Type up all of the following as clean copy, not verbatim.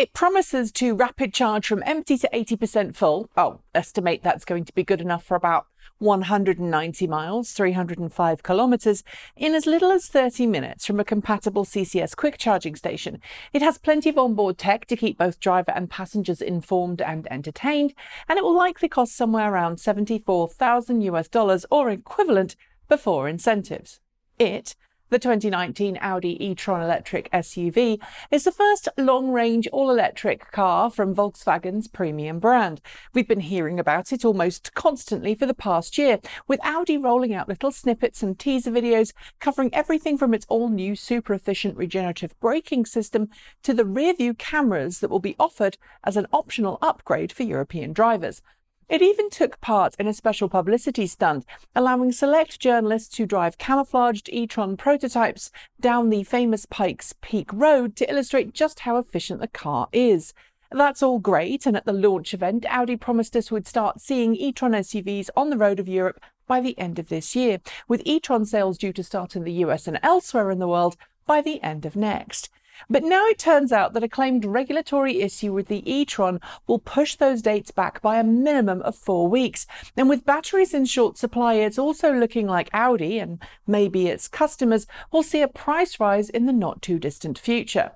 It promises to rapid charge from empty to 80% full. I'll estimate that's going to be good enough for about 190 miles, 305 kilometres, in as little as 30 minutes from a compatible CCS quick charging station. It has plenty of onboard tech to keep both driver and passengers informed and entertained, and it will likely cost somewhere around $74,000 or equivalent before incentives. The 2019 Audi e-Tron electric SUV is the first long-range all-electric car from Volkswagen's premium brand. We've been hearing about it almost constantly for the past year, with Audi rolling out little snippets and teaser videos covering everything from its all-new super-efficient regenerative braking system to the rear-view cameras that will be offered as an optional upgrade for European drivers. It even took part in a special publicity stunt, allowing select journalists to drive camouflaged e-Tron prototypes down the famous Pikes Peak Road to illustrate just how efficient the car is. That's all great, and at the launch event, Audi promised us we'd start seeing e-Tron SUVs on the road of Europe by the end of this year, with e-Tron sales due to start in the US and elsewhere in the world by the end of next. But now it turns out that a claimed regulatory issue with the e-Tron will push those dates back by a minimum of 4 weeks. And with batteries in short supply, it's also looking like Audi, and maybe its customers, will see a price rise in the not-too-distant future.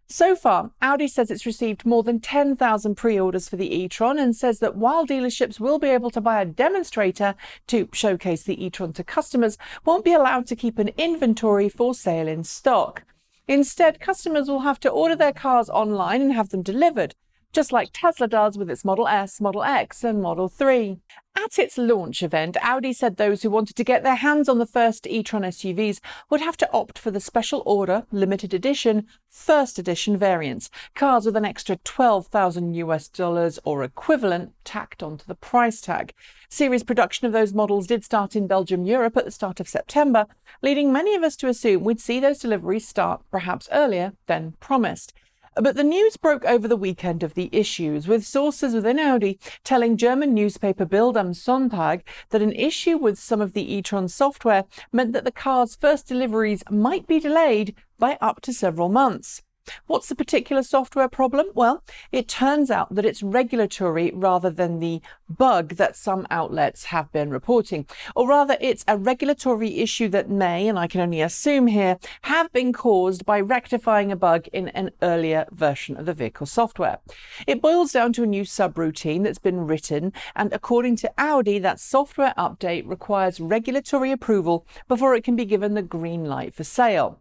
So far, Audi says it's received more than 10,000 pre-orders for the e-Tron and says that while dealerships will be able to buy a demonstrator to showcase the e-Tron to customers, won't be allowed to keep an inventory for sale in stock. Instead, customers will have to order their cars online and have them delivered, just like Tesla does with its Model S, Model X and Model 3. At its launch event, Audi said those who wanted to get their hands on the first e-Tron SUVs would have to opt for the special order, limited edition, first edition variants, cars with an extra $12,000 or equivalent tacked onto the price tag. Series production of those models did start in Belgium, Europe at the start of September, leading many of us to assume we'd see those deliveries start perhaps earlier than promised. But the news broke over the weekend of the issues, with sources within Audi telling German newspaper Bild am Sonntag that an issue with some of the e-Tron software meant that the car's first deliveries might be delayed by up to several months. What's the particular software problem? Well, it turns out that it's regulatory rather than the bug that some outlets have been reporting. Or rather, it's a regulatory issue that may, and I can only assume here, have been caused by rectifying a bug in an earlier version of the vehicle software. It boils down to a new subroutine that's been written, and according to Audi, that software update requires regulatory approval before it can be given the green light for sale.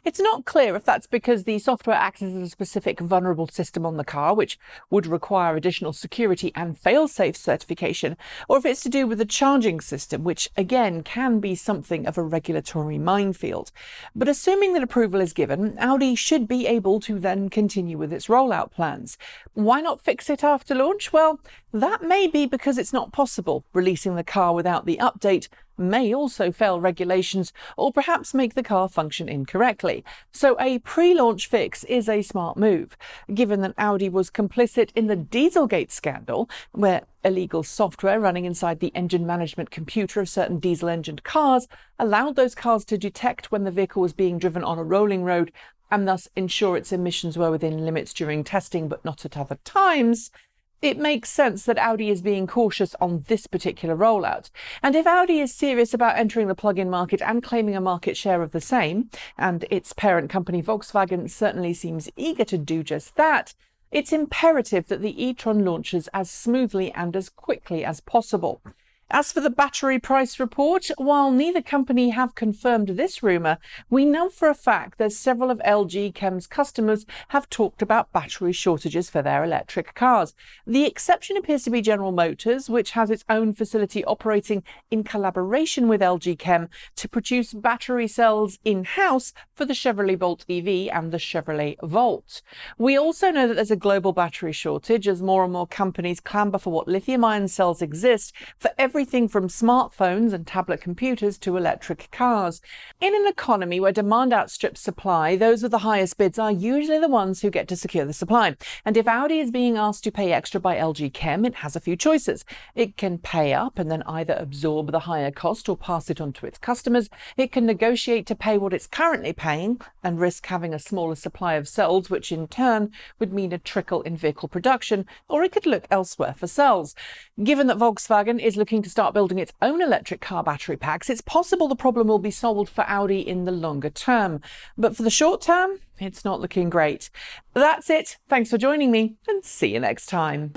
It's not clear if that's because the software acts as a specific vulnerable system on the car, which would require additional security and fail-safe certification, or if it's to do with the charging system, which again can be something of a regulatory minefield. But assuming that approval is given, Audi should be able to then continue with its rollout plans. Why not fix it after launch? Well, that may be because it's not possible. Releasing the car without the update may also fail regulations or perhaps make the car function incorrectly. So a pre-launch fix is a smart move, given that Audi was complicit in the Dieselgate scandal, where illegal software running inside the engine management computer of certain diesel-engined cars allowed those cars to detect when the vehicle was being driven on a rolling road and thus ensure its emissions were within limits during testing but not at other times. It makes sense that Audi is being cautious on this particular rollout. And if Audi is serious about entering the plug-in market and claiming a market share of the same, and its parent company Volkswagen certainly seems eager to do just that, it's imperative that the e-Tron launches as smoothly and as quickly as possible. As for the battery price report, while neither company have confirmed this rumour, we know for a fact that several of LG Chem's customers have talked about battery shortages for their electric cars. The exception appears to be General Motors, which has its own facility operating in collaboration with LG Chem to produce battery cells in-house for the Chevrolet Bolt EV and the Chevrolet Volt. We also know that there's a global battery shortage as more and more companies clamber for what lithium-ion cells exist for every everything from smartphones and tablet computers to electric cars. In an economy where demand outstrips supply, those with the highest bids are usually the ones who get to secure the supply. And if Audi is being asked to pay extra by LG Chem, it has a few choices. It can pay up and then either absorb the higher cost or pass it on to its customers. It can negotiate to pay what it's currently paying and risk having a smaller supply of cells, which in turn would mean a trickle in vehicle production, or it could look elsewhere for cells. Given that Volkswagen is looking to start building its own electric car battery packs, it's possible the problem will be solved for Audi in the longer term. But for the short term, it's not looking great. That's it. Thanks for joining me, and see you next time.